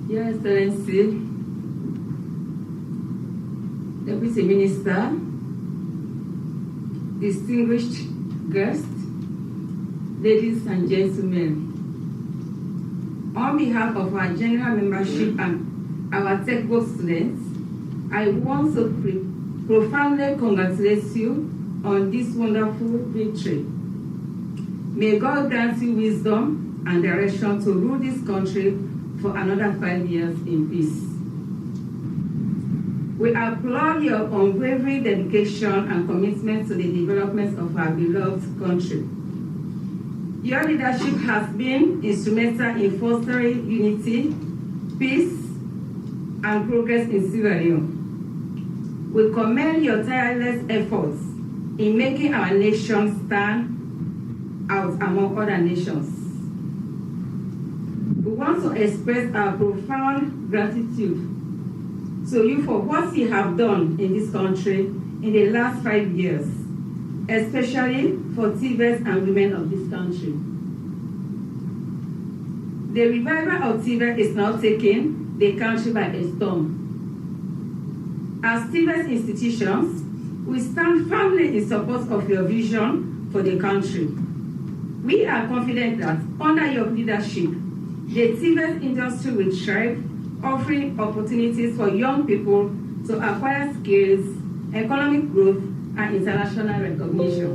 Your Excellency, Deputy Minister, distinguished guests, ladies and gentlemen, on behalf of our general membership and our textbook students, I want to profoundly congratulate you on this wonderful victory. May God grant you wisdom and direction to rule this country for another 5 years in peace. We applaud your unwavering dedication and commitment to the development of our beloved country. Your leadership has been instrumental in fostering unity, peace, and progress in Sierra Leone. We commend your tireless efforts in making our nation stand out among other nations. We want to express our profound gratitude to you for what you have done in this country in the last 5 years, especially for TVETs and women of this country. The revival of TVET is now taking the country by a storm. As TVET institutions, we stand firmly in support of your vision for the country. We are confident that under your leadership, the TVET industry will thrive, offering opportunities for young people to acquire skills, economic growth, and international recognition.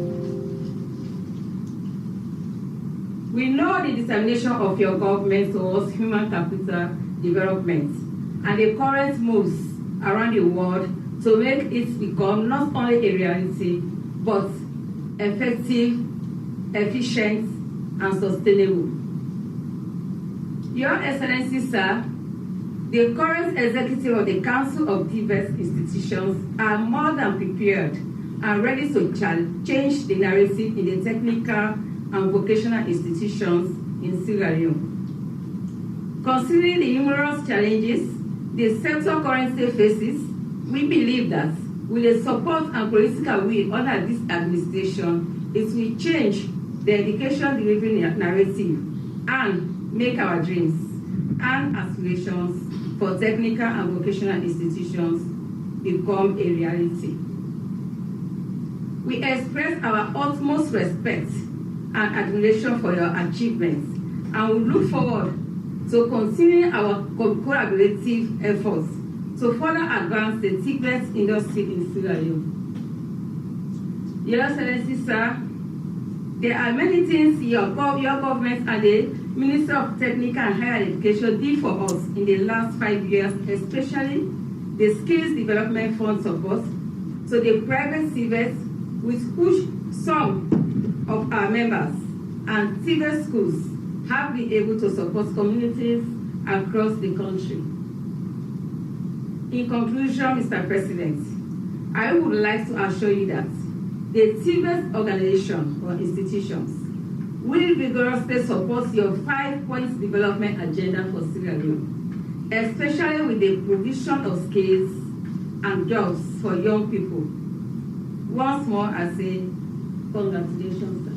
We know the determination of your government towards human capital development and the current moves around the world to make it become not only a reality, but effective, efficient, and sustainable. Your Excellency, sir, the current executive of the Council of TVET institutions are more than prepared and ready to change the narrative in the technical and vocational institutions in Sierra Leone. Considering the numerous challenges the sector currently faces, we believe that with the support and political will under this administration, it will change the education delivery narrative and make our dreams and aspirations for technical and vocational institutions become a reality. We express our utmost respect and admiration for your achievements, and we look forward to continuing our collaborative efforts to further advance the TVET industry in Sierra Leone. Your Excellency, sir, there are many things your government and the Minister of Technical and Higher Education did for us in the last 5 years, especially the Skills Development Fund support to the private TVET, with which some of our members and TVET schools have been able to support communities across the country. In conclusion, Mr. President, I would like to assure you that the TVET organization or institutions will vigorously support your 5-point development agenda for Sierra Leone, especially with the provision of skills and jobs for young people. Once more, I say congratulations, sir.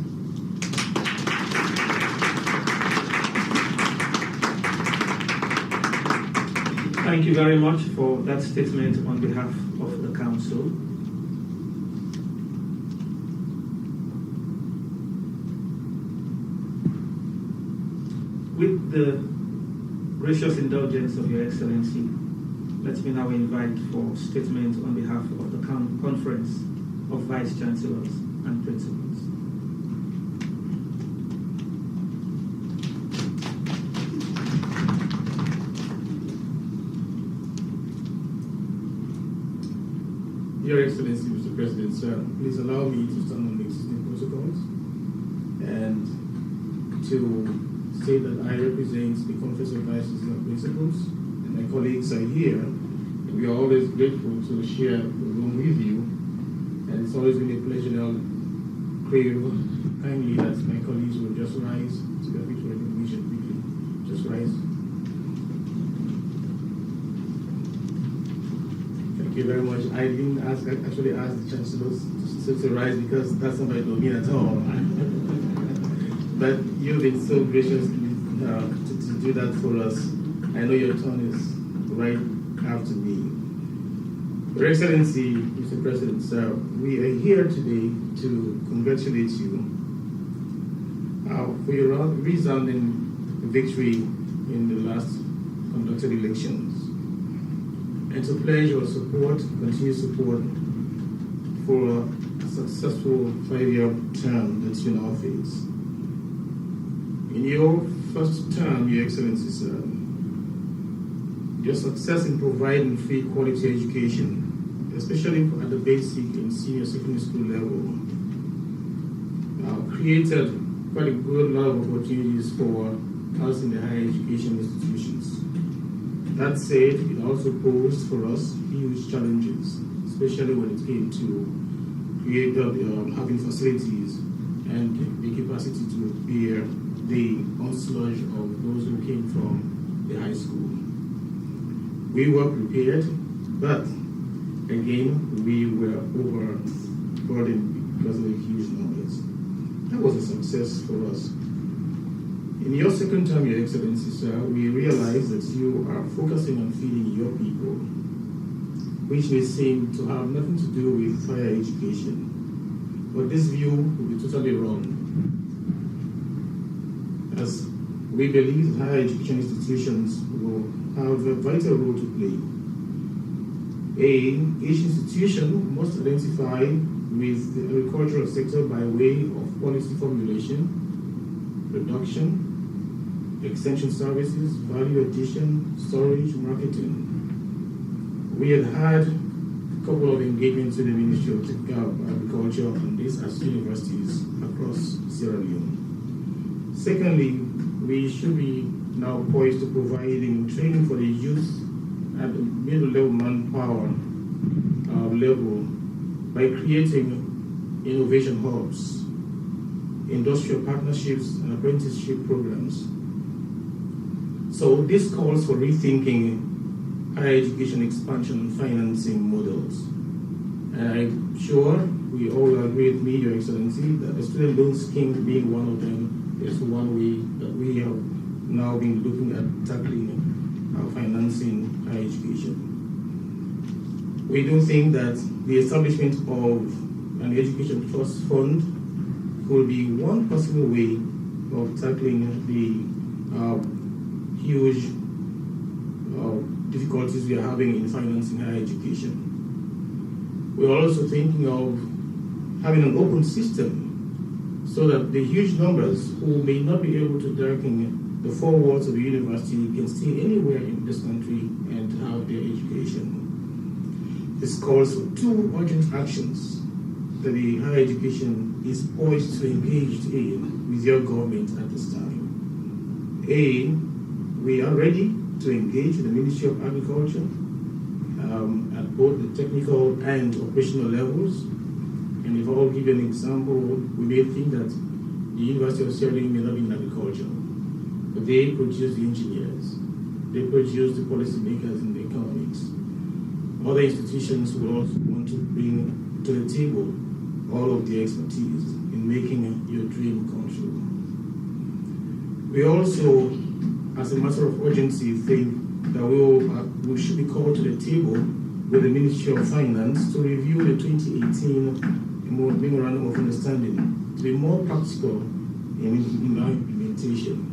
Thank you very much for that statement on behalf of the Council. With the gracious indulgence of Your Excellency, let me now invite for statement on behalf of the Conference of Vice Chancellors and Principals. Your Excellency, Mr. President, sir, please allow me to stand on the existing protocols and to say that I represent the Conference of Vice Chancellors and Principals, and my colleagues are here. And we are always grateful to share the room with you, and it's always been a pleasure. I'll crave kindly that my colleagues will just rise to their feet for recognition quickly. Just rise. Thank you very much. I didn't actually ask the chancellors to rise because that's not my domain at all. But you've been so gracious to do that for us. I know your turn is right after me. Your Excellency, Mr. President, sir, we are here today to congratulate you for your resounding victory in the last conducted elections, and to pledge your support, continued support for a successful 5-year term that you now face. In your first term, Your Excellency, sir, your success in providing free quality education, especially at the basic and senior secondary school level, created quite a good lot of opportunities for us in the higher education institutions. That said, it also posed for us huge challenges, especially when it came to having facilities and the capacity to bear the onslaught of those who came from the high school. We were prepared, but again, we were overburdened because of the huge numbers. That was a success for us. In your second term, Your Excellency, sir, we realized that you are focusing on feeding your people, which may seem to have nothing to do with higher education. But this view will be totally wrong, as we believe higher education institutions will have a vital role to play. Each institution must identify with the agricultural sector by way of policy formulation, production, extension services, value addition, storage, marketing. We had a couple of engagements with the Ministry of Agriculture on this as universities across Sierra Leone. Secondly, we should be now poised to providing training for the youth at the middle-level manpower level by creating innovation hubs, industrial partnerships, and apprenticeship programs. So this calls for rethinking higher education expansion and financing models. And I'm sure we all agree with me, Your Excellency, that the student loan scheme being one of them is one way that we have now been looking at tackling financing higher education. We do think that the establishment of an education trust fund could be one possible way of tackling the huge difficulties we are having in financing higher education. We're also thinking of having an open system so that the huge numbers who may not be able to darken the four walls of the university can stay anywhere in this country and have their education. This calls for two urgent actions that the higher education is poised to engage in with your government at this time. We are ready to engage with the Ministry of Agriculture at both the technical and operational levels. And if I'll give you an example, we may think that the University of Sierra Leone may not be in agriculture, but they produce the engineers, they produce the policymakers in the economics. Other institutions will also want to bring to the table all of the expertise in making your dream come true. We also, as a matter of urgency, think that we should be called to the table with the Ministry of Finance to review the 2018 Memorandum of Understanding to be more practical in our implementation.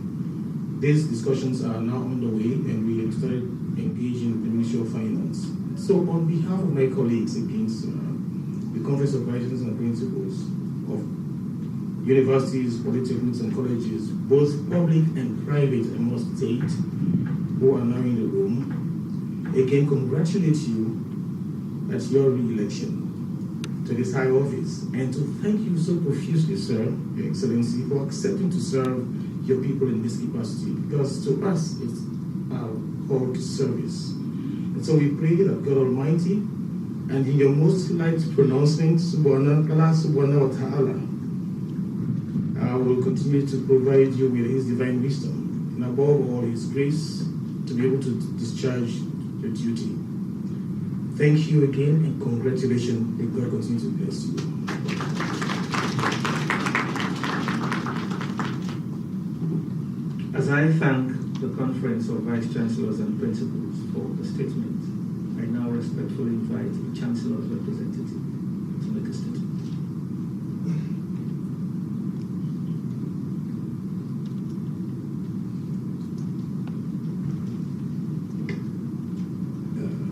These discussions are now underway, and we have started engaging with the Ministry of Finance. So on behalf of my colleagues against the Conference of Vice-Chancellors and Principals of universities, polytechnics, and colleges, both public and private, I must state, who are now in the room, again congratulate you at your re-election to this high office, and to thank you so profusely, sir, Your Excellency, for accepting to serve your people in this capacity, because to us it's our call to service. And so we pray that God Almighty, and in your most liked pronouncement, Subhanahu wa ta'ala, will continue to provide you with His divine wisdom, and above all, His grace to be able to discharge your duty. Thank you again, and congratulations. May God continue to bless you. As I thank the Conference of Vice Chancellors and Principals for the statement. I now respectfully invite the Chancellor's representative to make a statement.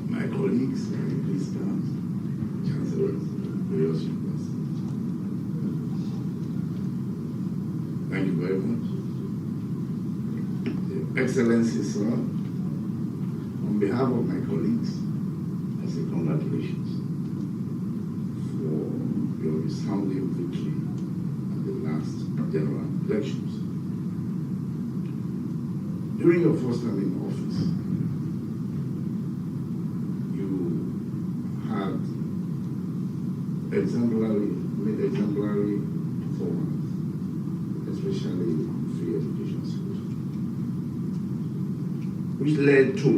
My colleagues, please stand. Chancellors, various universities. Thank you very much. Excellency, sir, on behalf of my colleagues, I say congratulations for your resounding victory at the last general elections. During your first time in office, you had made exemplary performance, especially free education schools, which led to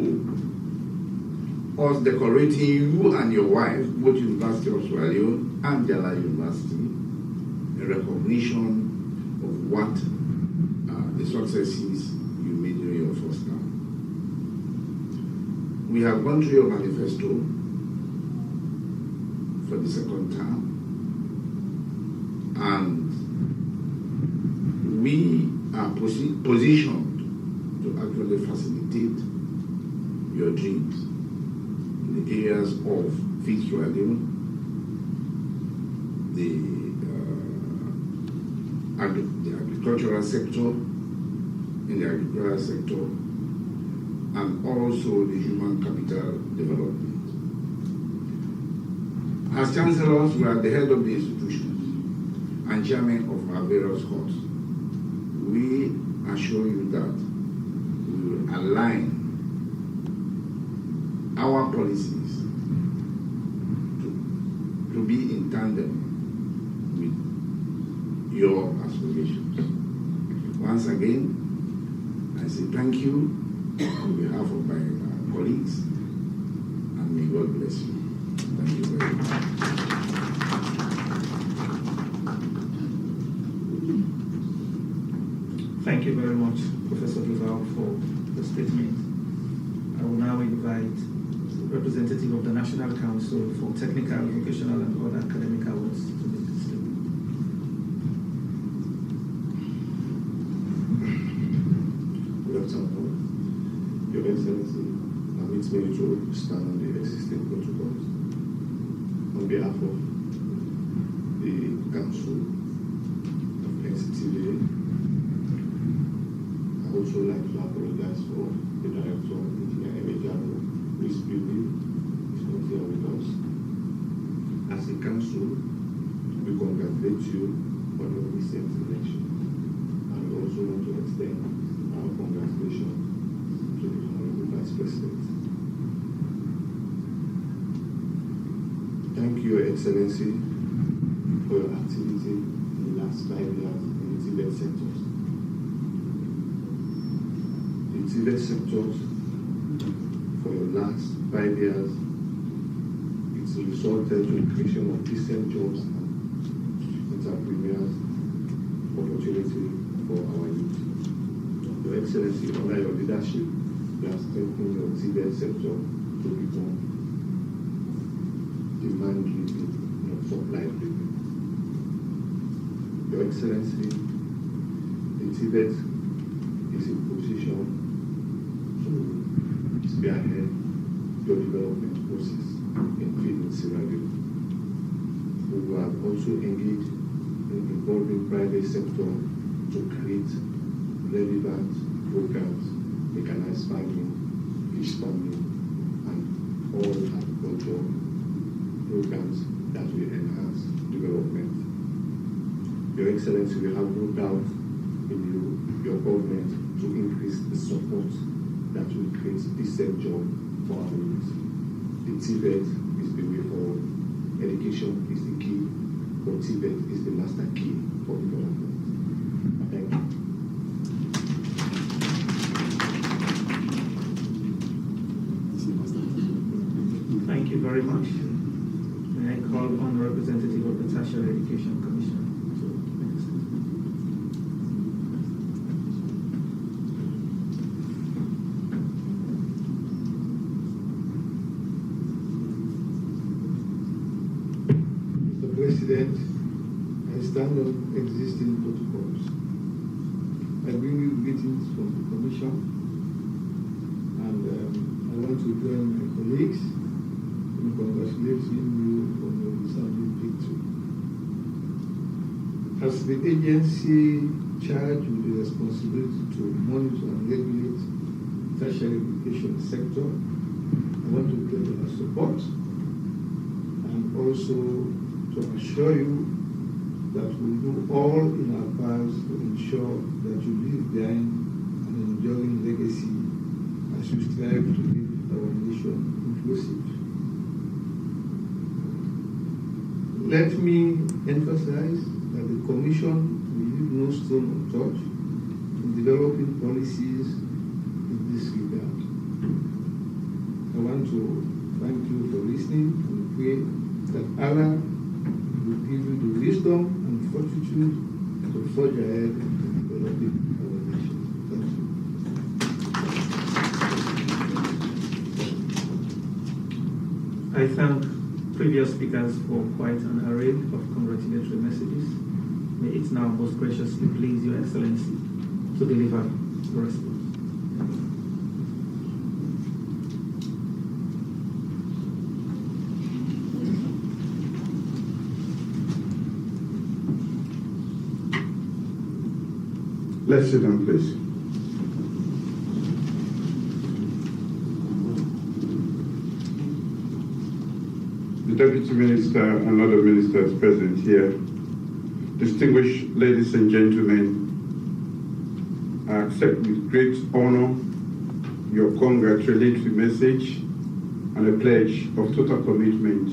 us decorating you and your wife, both University of Leone and Jala University, in recognition of what the successes you made during your first term. We have gone through your manifesto for the second term, and we are positioned to actually facilitate your dreams in the areas of visually, the agricultural sector, and also the human capital development. As chancellors, we are the head of the institutions and chairman of our various courts. We assure you that we will align our policies to be in tandem with your aspirations. Once again, I say thank you on behalf of my colleagues, and may God bless you. Thank you very much. Thank you very much, Professor Duval, for the statement. I will now invite the representative of the National Council for Technical, Vocational, and Other Academic Awards to make the statement. Good afternoon, Your Excellency. Permit me to stand on the existing protocols on behalf of the Council of NCTVA. I also like to apologize for the Director of Engineer Emejano, who is busy, is not here with us. As a Council, we congratulate you on your recent election, and we also want to extend our congratulations to the Honorable Vice President. Thank you, Your Excellency, for your activity in the last 5 years in the Tibet sectors. The Tibet sectors, for your last 5 years, it's resulted in the creation of decent jobs and entrepreneurs opportunity for our youth. Your Excellency, under your leadership, you have strengthened your Tibet sector to become demand-driven, not supply-driven. Your Excellency, the Tibet is in position to spearhead your development process in feeding Sierra Leone. We have also engaged in involving private sector to create relevant programs, mechanized farming, fish farming, and all agriculture programs that will enhance development. Your Excellency, we have no doubt in your government to increase the support that will create decent job for our youth. The Tibet is the way forward. Education is the key, but Tibet is the master key for development. Thank you. Thank you very much. May I call on the representative of the Tertiary Education Commission to make a statement. President, I stand on existing protocols. I bring you greetings from the Commission, and I want to join my colleagues in congratulating you on your resounding victory. As the agency charged with the responsibility to monitor and regulate the tertiary education sector, I want to pledge our support and also to assure you that we do all in our powers to ensure that you leave behind an enduring legacy as you strive to make our nation inclusive. Let me emphasize that the Commission will leave no stone untouched in developing policies in this regard. I want to thank you for listening and pray that Allah will give you the wisdom and fortitude to forge ahead in developing our nation. Thank you. I thank previous speakers for quite an array of congratulatory messages. May it now most graciously please Your Excellency to deliver the response. Let's sit down, please. The Deputy Minister and other ministers present here, distinguished ladies and gentlemen, I accept with great honor your congratulatory message and a pledge of total commitment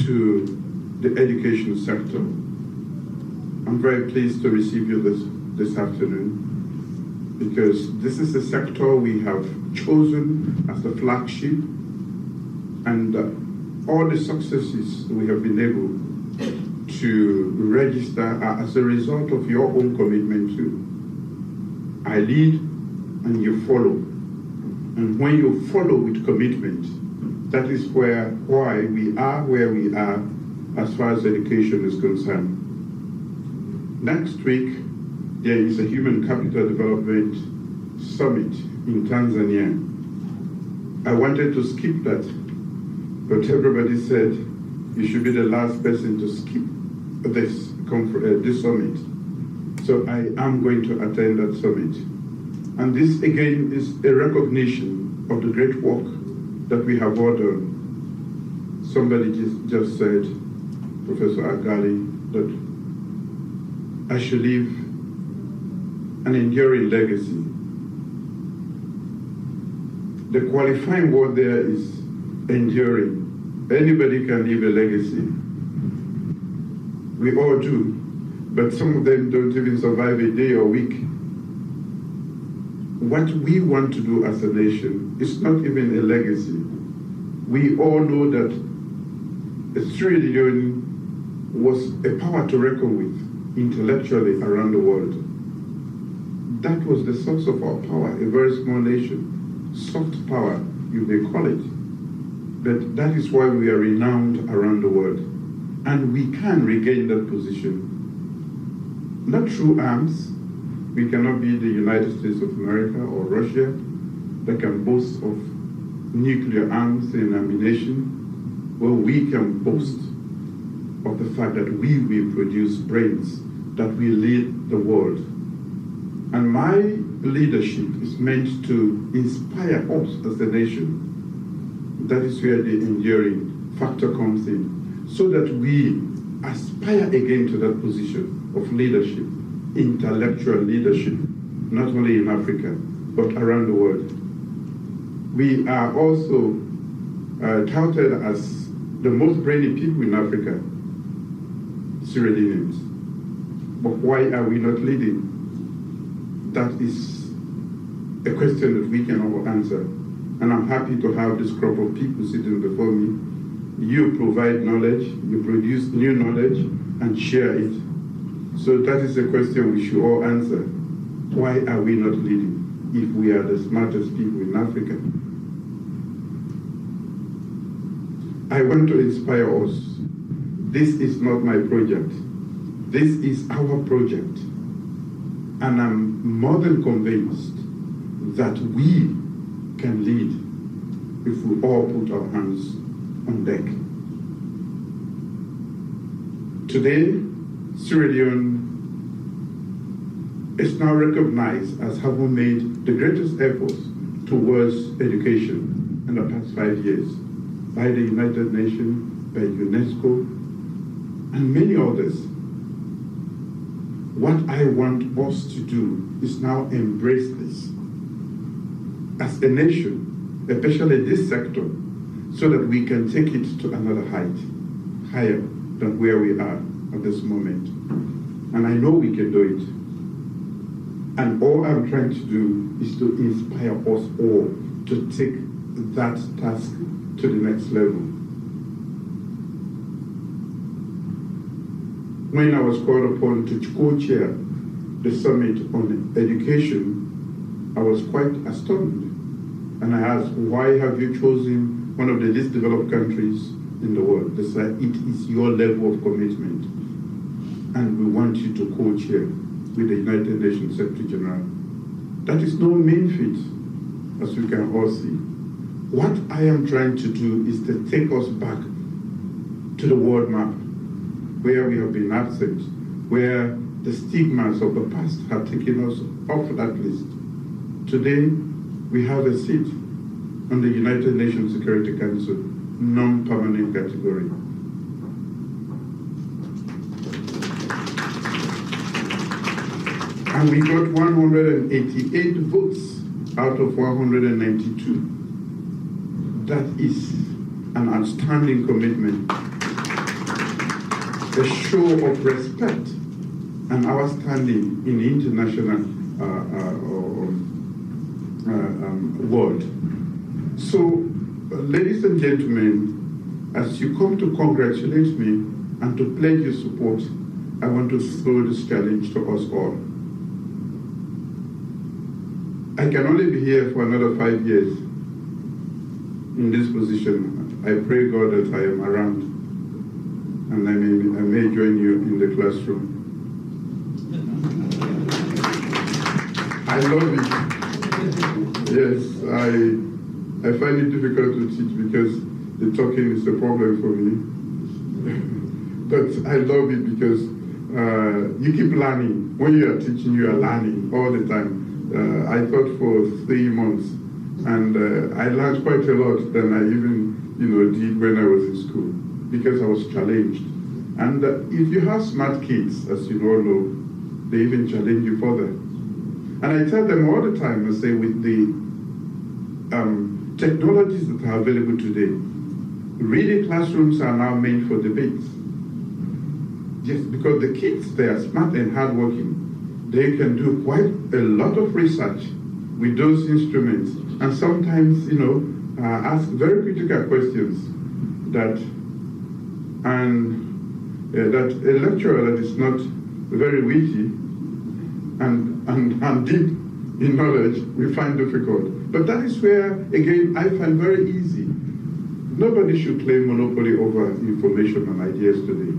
to the education sector. I'm very pleased to receive you this afternoon because this is a sector we have chosen as the flagship, and all the successes we have been able to register are as a result of your own commitment too. I lead and you follow. And when you follow with commitment, that is why we are where we are as far as education is concerned. Next week, there is a Human Capital Development Summit in Tanzania. I wanted to skip that, but everybody said you should be the last person to skip this summit. So I am going to attend that summit. And this again is a recognition of the great work that we have all done. Somebody just said, Professor Agali, that I should leave an enduring legacy. The qualifying word there is enduring. Anybody can leave a legacy. We all do, but some of them don't even survive a day or week. What we want to do as a nation is not even a legacy. We all know that Sierra Leone was a power to reckon with intellectually around the world. That was the source of our power, a very small nation. Soft power, you may call it. But that is why we are renowned around the world. And we can regain that position. Not through arms. We cannot be the United States of America or Russia that can boast of nuclear arms and ammunition. Well, we can boast of the fact that we will produce brains that will lead the world. And my leadership is meant to inspire us as a nation. That is where the enduring factor comes in, so that we aspire again to that position of leadership, intellectual leadership, not only in Africa, but around the world. We are also touted as the most brainy people in Africa, Sierra Leoneans. But why are we not leading? That is a question that we can all answer. And I'm happy to have this crop of people sitting before me. You provide knowledge, you produce new knowledge, and share it. So that is a question we should all answer. Why are we not leading if we are the smartest people in Africa? I want to inspire us this is not my project. This is our project. And I'm more than convinced that we can lead if we all put our hands on deck. Today, Sierra Leone is now recognized as having made the greatest efforts towards education in the past 5 years by the United Nations, by UNESCO, and many others. What I want us to do is now embrace this as a nation, especially this sector, so that we can take it to another height, higher than where we are at this moment. And I know we can do it. And all I'm trying to do is to inspire us all to take that task to the next level. When I was called upon to co-chair the summit on education, I was quite astounded. And I asked, why have you chosen one of the least developed countries in the world? They said, it is your level of commitment. And we want you to co-chair with the United Nations Secretary General. That is no mean feat, as we can all see. What I am trying to do is to take us back to the world map, where we have been absent, where the stigmas of the past have taken us off that list. Today, we have a seat on the United Nations Security Council, non-permanent category. And we got 188 votes out of 192. That is an outstanding commitment, a show of respect and our standing in the international world. So, ladies and gentlemen, as you come to congratulate me and to pledge your support, I want to throw this challenge to us all. I can only be here for another 5 years in this position. I pray God that I am around and I may join you in the classroom. I love it. Yes, I find it difficult to teach because the talking is a problem for me. But I love it because you keep learning. When you are teaching, you are learning all the time. I taught for 3 months, and I learned quite a lot than I even, did when I was in school, because I was challenged. And if you have smart kids, as you all know, they even challenge you further. And I tell them all the time, I say, with the technologies that are available today, really classrooms are now meant for debates. Yes, because the kids, they are smart and hardworking. They can do quite a lot of research with those instruments, and sometimes, ask very critical questions that a lecturer that is not very witty and deep in knowledge we find difficult. But that is where, again, I find very easy. Nobody should claim monopoly over information and ideas today.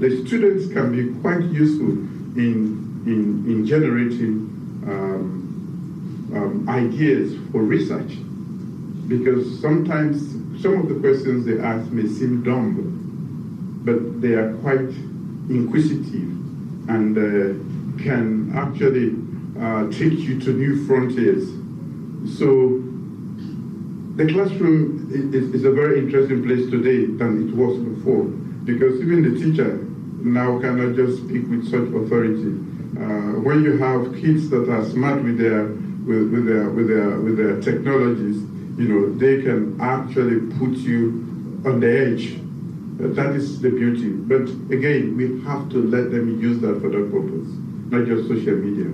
The students can be quite useful in generating ideas for research, because sometimes some of the questions they ask may seem dumb, but they are quite inquisitive and can actually take you to new frontiers. So the classroom is a very interesting place today than it was before, because even the teacher now cannot just speak with such authority. When you have kids that are smart with their technologies, they can actually put you on the edge. That is the beauty. But again, we have to let them use that for that purpose, not just social media,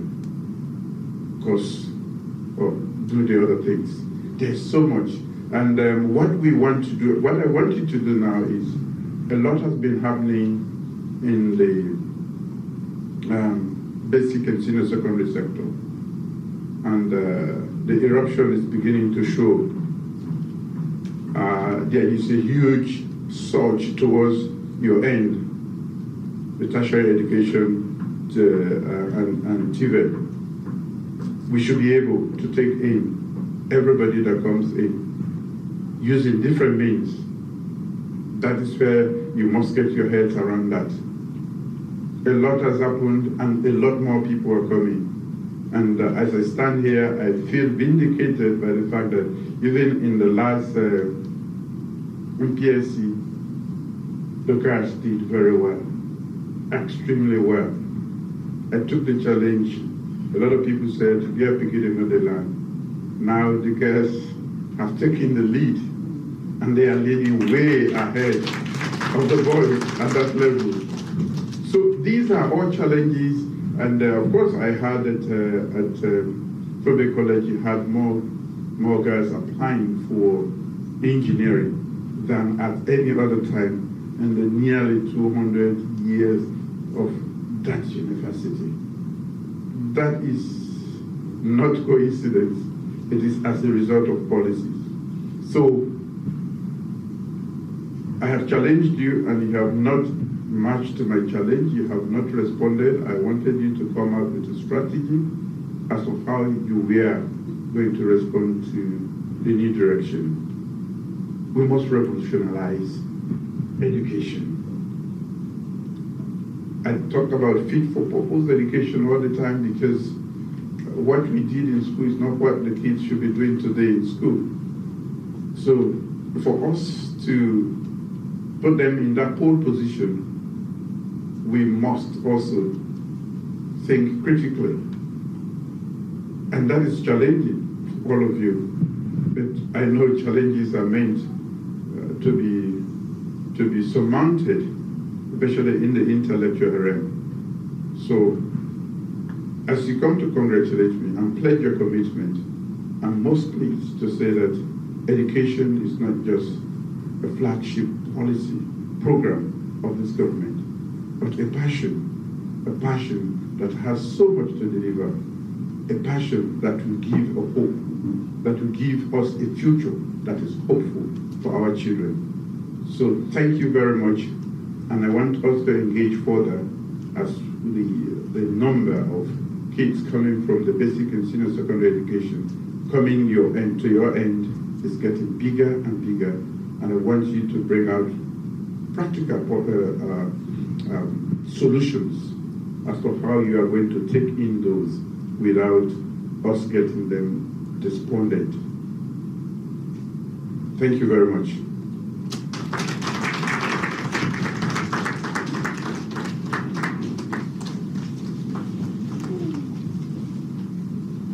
or do the other things. There's so much. And what I want you to do now is, a lot has been happening in the basic and senior secondary sector. And the eruption is beginning to show. There is a huge surge towards your end, the tertiary education and TVET. We should be able to take in everybody that comes in using different means. That is where you must get your heads around that. A lot has happened and a lot more people are coming. And as I stand here, I feel vindicated by the fact that even in the last MPSC, the guys did very well, extremely well. I took the challenge. A lot of people said, we are picking another land. Now the girls have taken the lead and they are leading way ahead of the boys at that level. So these are all challenges, and of course I heard that at Kobe College you had more guys applying for engineering than at any other time in the nearly 200 years of that university. That is not coincidence. It is as a result of policies. So I have challenged you and you have not matched my challenge. You have not responded. I wanted you to come up with a strategy as to how you were going to respond to the new direction. We must revolutionize education. I talk about fit for purpose education all the time because what we did in school is not what the kids should be doing today in school. So for us to put them in that pole position, we must also think critically. And that is challenging for all of you. But I know challenges are meant to be surmounted, especially in the intellectual realm. So as you come to congratulate me and pledge your commitment, I'm most pleased to say that education is not just a flagship policy program of this government, but a passion that has so much to deliver, a passion that will give a hope, that will give us a future that is hopeful for our children. So thank you very much, and I want us to engage further as the number of kids coming from the basic and senior secondary education coming to your end is getting bigger and bigger, and I want you to bring out practical solutions as to how you are going to take in those without us getting them despondent. Thank you very much.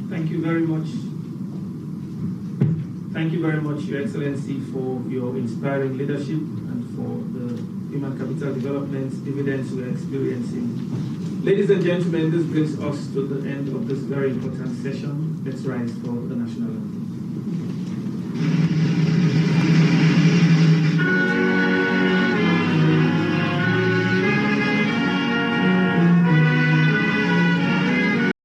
Thank you very much. Thank you very much, Your Excellency, for your inspiring leadership and for the human capital development dividends we are experiencing. Ladies and gentlemen, this brings us to the end of this very important session. Let's rise for the national anthem.